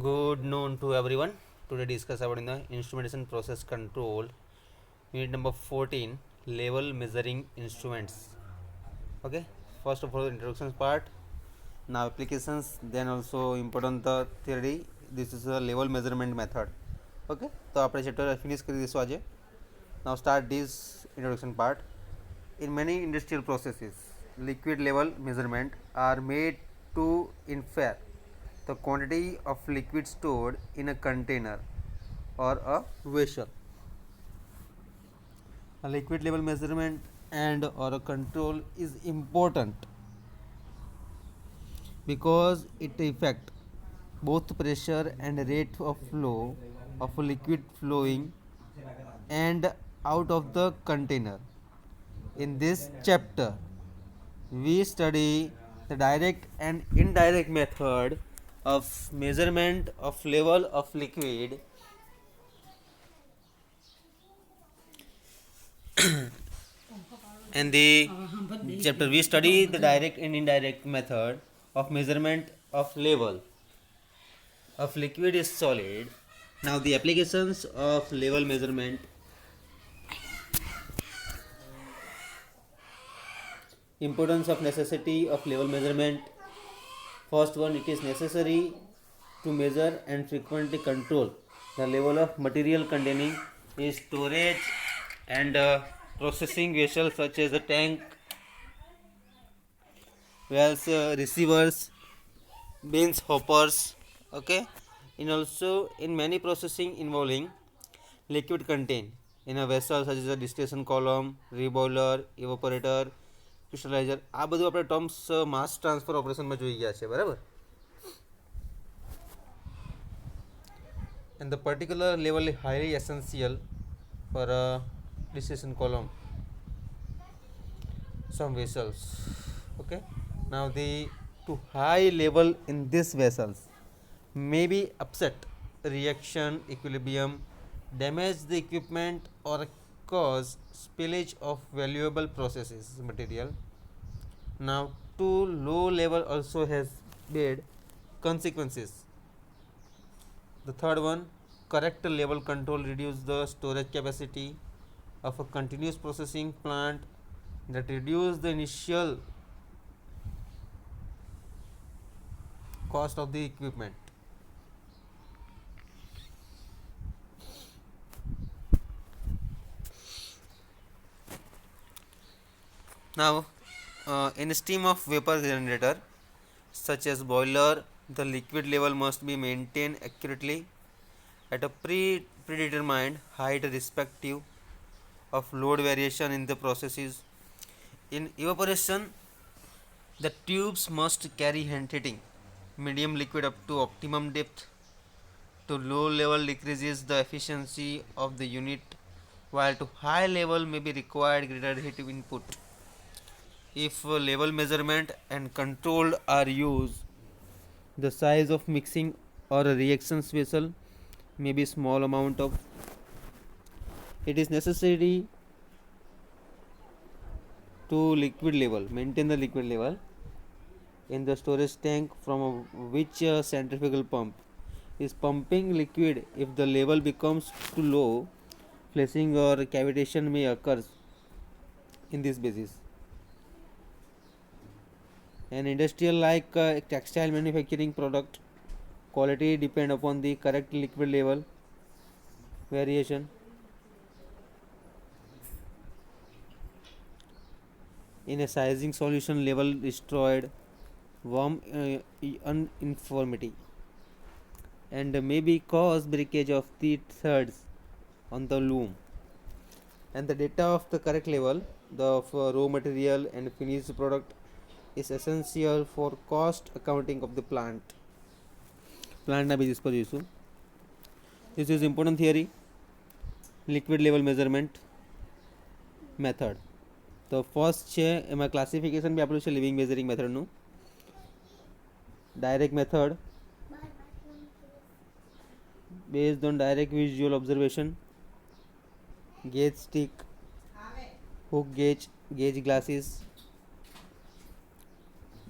Good noon to everyone. Today discuss about in the instrumentation process control unit number 14 level measuring instruments. Okay, first of all introduction part, now applications, then also important the theory. This is a level measurement method. Okay, तो આપણે chapter finish કરી દઈશું આજે. Now start this introduction part. In many industrial processes, liquid level measurement are made to infer the quantity of liquid stored in a container or a vessel. A liquid level measurement and or a control is important because it affects both pressure and rate of flow of a liquid flowing and out of the container. In this chapter, we study the direct and indirect method of measurement of level of liquid and the chapter we study the direct and indirect method of measurement of level of liquid is solid. Now the applications of level measurement. Importance of necessity of level measurement. First one, it is necessary to measure and frequently control the level of material containing a storage and processing vessels such as a tank, wells, receivers, bins, hoppers. Okay, and also in many processing involving liquid contained in a vessel such as a distillation column, reboiler, evaporator, crystallizer. આ બધું આપણે terms માસ transfer ઓપરેશનમાં જોઈ ગયા છે, બરાબર. And the particular level is highly essential for a distillation column, some vessels. Okay, now the to high level in these vessels may be upset reaction equilibrium, damage the equipment or cause spillage of valuable processes material. Now too low level also has bad consequences. The third one, correct level control reduce the storage capacity of a continuous processing plant that reduce the initial cost of the equipment. Now in a stream of vapor generator such as boiler, the liquid level must be maintained accurately at a predetermined height respective of load variation in the processes. In evaporation, the tubes must carry heating medium liquid up to optimum depth. To low level decreases the efficiency of the unit, while to high level may be required greater heat input. If level measurement and control are used, the size of mixing or a reactions vessel may be small amount of. It is necessary to liquid level, maintain the liquid level in the storage tank from which a centrifugal pump is pumping liquid. If the level becomes too low, flashing or cavitation may occur in this basis. An industrial like textile manufacturing product quality depend upon the correct liquid level variation. In a sizing solution, level destroyed worm uniformity and maybe cause breakage of the threads on the loom. And the data of the correct level of raw material and finished product is essential for cost accounting of the plant. Plant basis પર જોઈશું. This is important theory. Liquid level measurement method. તો first છે એમાં classification બી આપણું છે લિવિંગ measuring મેથડનું. Direct method based on direct visual observation, gauge stick, hook gauge, gauge glasses,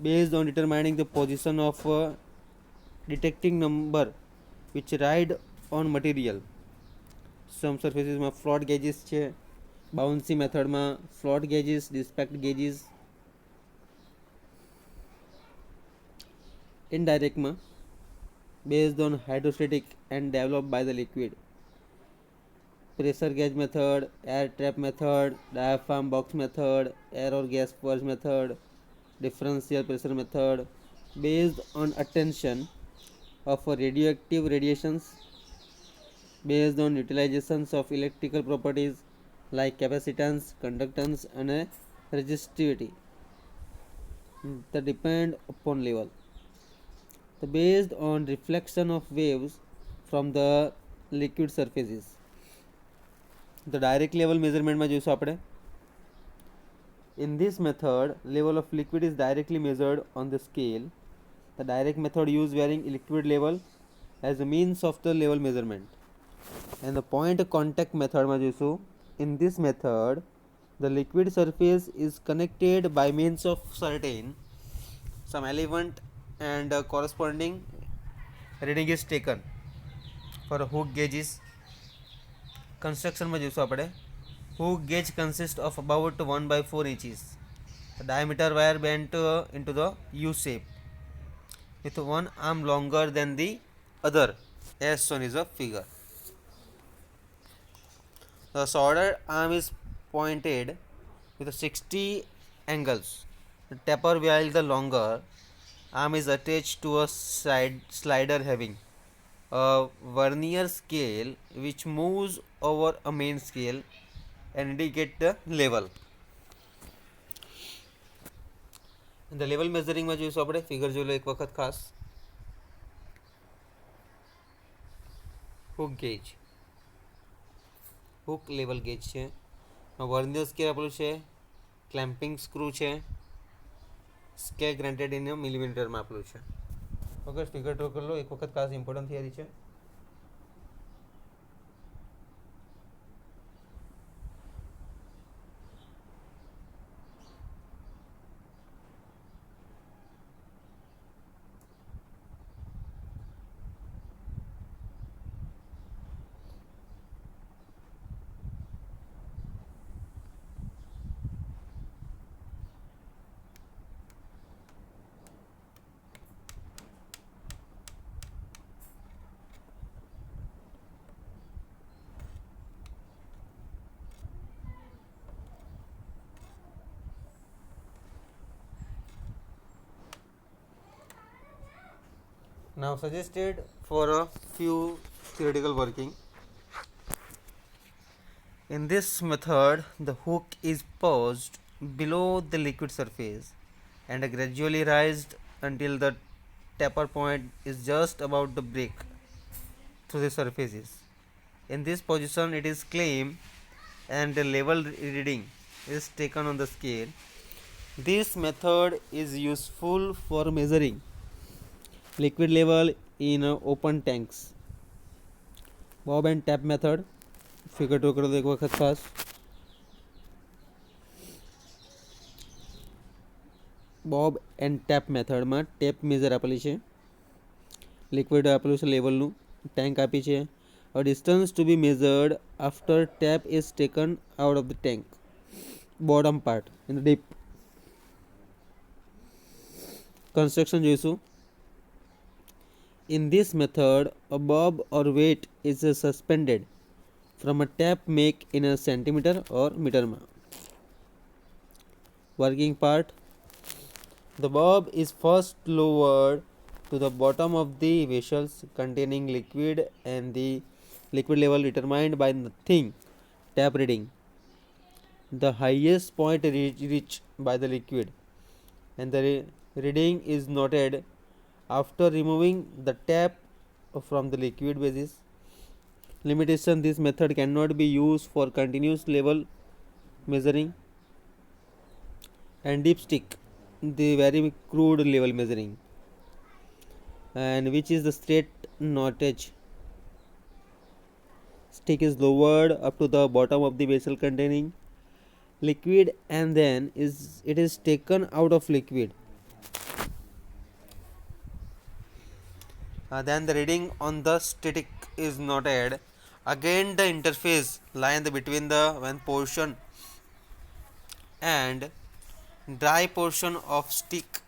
based on determining the position of detecting number which ride on material. Some surfacesમાં float gauges છે, bouncy મેથડમાં float gauges, dispatch gauges. Indirectમાં based on hydrostatic and developed by the liquid. Pressure gauge method, air trap method, diaphragm box method, air or gas purge method, differential pressure method, based on attention of radioactive radiations, based on utilizations of electrical properties like capacitance, conductance and resistivity that depend upon level. Based on reflection of waves from the liquid surfaces. The direct level measurement માં જોઈશું આપણે. In this method, level of liquid is directly measured on the scale. The direct method uses varying liquid level as a means of the level measurement. And the point contact method માં જોઈશું. In this method, the liquid surface is connected by means of certain some element and corresponding reading is taken for a hook gauges. Construction માં જોઈશું આપણે. Hook gauge consists of about 1/4 inches. The diameter wire bent into the U shape with one arm longer than the other as shown is a figure. The solder arm is pointed with 60 angles. The taper while the longer arm is attached to a slider having a vernier scale which moves over a main scale and indicate the level. The level measuring માં જોઈશું આપણે. Figure જોઈ લો એક વખત ખાસ. hook gauge, hook level gauge છે. Vernier scale આપણું છે, ક્લેમ્પિંગ સ્ક્રૂ છે, સ્કેલ ગ્રાન્ટેડ ઇન મિલીમીટરમાં આપણું છે. ઓકે, ફિગર ડ્રો કરી લો એક વખત ખાસ, ઇમ્પોર્ટન્ટ થિયરી છે. Now suggested for a few theoretical working. In this method, the hook is posed below the liquid surface and gradually raised until the taper point is just about to break through the surfaces. In this position, it is claimed and the level reading is taken on the scale. This method is useful for measuring liquid level in open tanks. Bob and tap method. Figure draw કરો એક વખત ખાસ. Bob and tap મેથડમાં tap measure આપેલી છે, liquid આપેલું છે, લેવલનું tank આપી છે. A distance to be measured after tap is taken out of the tank. Bottom part in the deep. Construction જોઈશું. In this method, a bob or weight is suspended from a tap make in a centimeter or meter. Working part. The bob is first lowered to the bottom of the vessels containing liquid and the liquid level determined by nothing tap reading. The highest point reached by the liquid and the reading is noted after removing the tap from the liquid basis. Limitation: this method cannot be used for continuous level measuring and dipstick, the very crude level measuring, and which is the straight knottage. Stick is lowered up to the bottom of the vessel containing liquid and then it is taken out of liquid. Then the reading on the static is noted. Again, the interface line between the one portion and dry portion of stick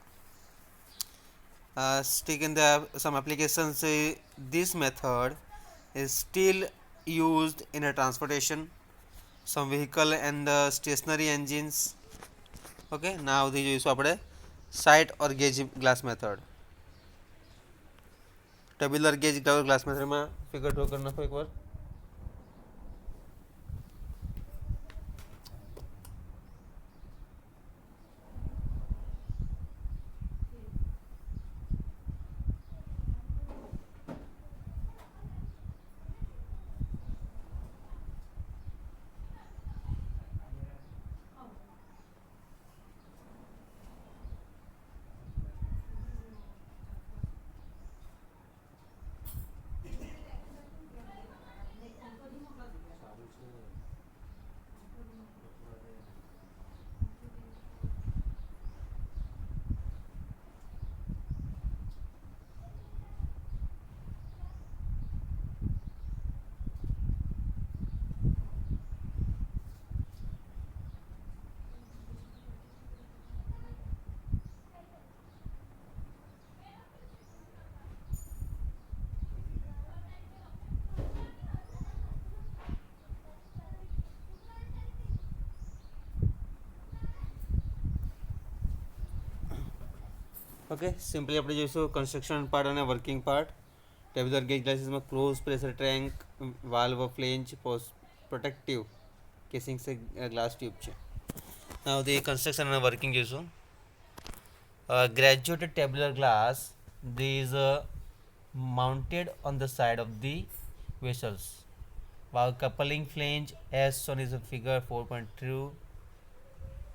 in the some applications. This method is still used in a transportation, some vehicle and the stationary engines. Okay, now the use આપણે sight or gauge glass method. Tabular gauge glass method में figure draw करना एक बार. Okay simply આપણે જોઈશું construction part અને working part. Tabular gauge ગ્લાસીસમાં close pressure tank, valve, flange, protective casing glass tube છે. Now the construction અને working જોઈશું. Graduated tabular glass, these mounted on the side of the vessels, while coupling flange as shown is a figure 4.2.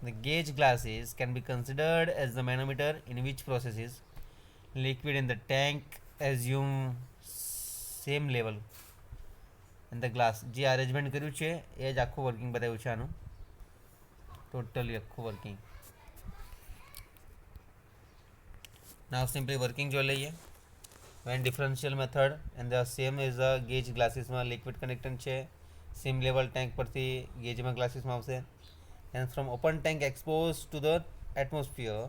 The gauge glasses can be considered as the manometer in which processes liquid in the tank assume same level and the glass. જે arrangement કર્યું છે એ જ આખું working બતાવ્યું છે આનું, totally આખું working. Now simply working જોઈ લઈએ. When differential method and the same as the gauge glasses માં liquid connectant છે, same level tank પરથી ગેજમાં ગ્લાસીસમાં આવશે. And from open tank exposed to the atmosphere,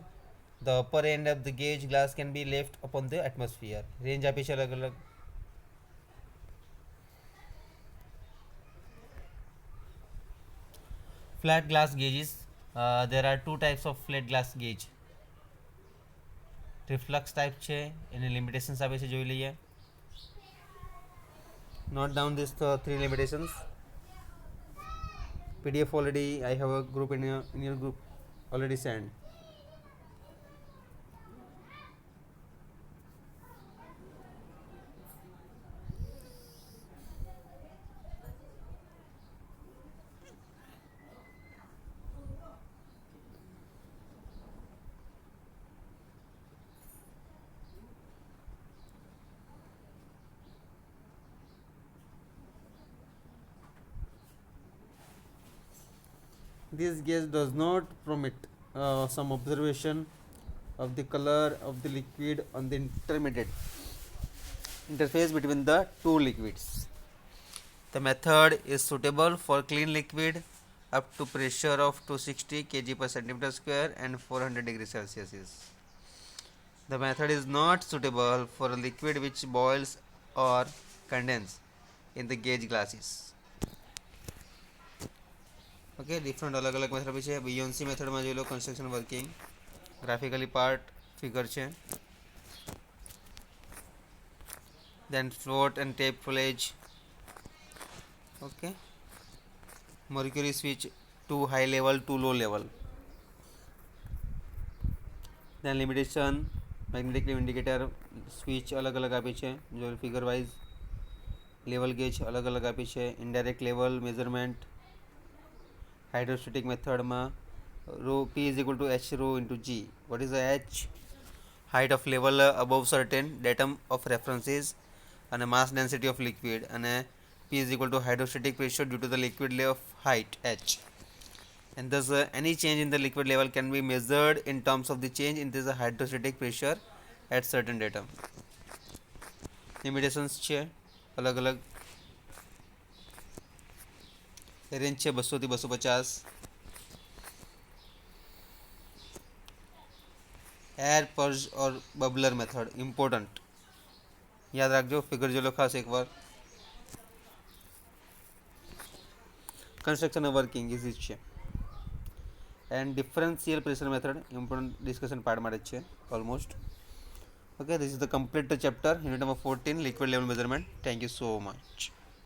the upper end of the gauge glass can be left upon the atmosphere. Range આપી છે અલગ અલગ. Flat glass gauges, there are two types of flat glass gauge. Reflux type છે, એની limitations આપે છે, જોઈ લઈએ. Note down these three limitations. PDF already I have a group in your group already sent. This gauge does not permit some observation of the color of the liquid on the intermediate interface between the two liquids. The method is suitable for clean liquid up to pressure of 260 kg per centimeter square and 400 degrees Celsius. The method is not suitable for a liquid which boils or condenses in the gauge glasses. Okay, different અલગ અલગ method બી છે. Buoyancy મેથડમાં જોઈ લો construction working, graphically part figure છે. Then float and tape ફ્લેજ. Okay, mercury switch to high level to low level. Then limitation, magnetic indicator switch અલગ અલગ આપી છે, જો ફિગર વાઇઝ. લેવલ ગેજ અલગ અલગ આપી છે. Indirect level measurement. હાઇડ્રોસ્ટેટિક મેથડમાં rho P is equal to H rho into G. What is the H? Height of level above certain datum of references and mass density of liquid, and P is equal to hydrostatic pressure due to the liquid level of height H. And thus any change in the liquid level can be measured in terms of the change in the hydrostatic pressure at certain datum. Limitations છે અલગ અલગ. Range છે 200 થી 250. Air purge ઓર bubbler method important યાદ રાખજો, figure જો લો ખાસ એકવાર. કન્સ્ટ્રક્શન ઓફ વર્કિંગ ઇઝી છે. And differential pressure method important discussion part માટે છે almost. Okay, this is the complete chapter, unit number 14, liquid level measurement. Thank you so much.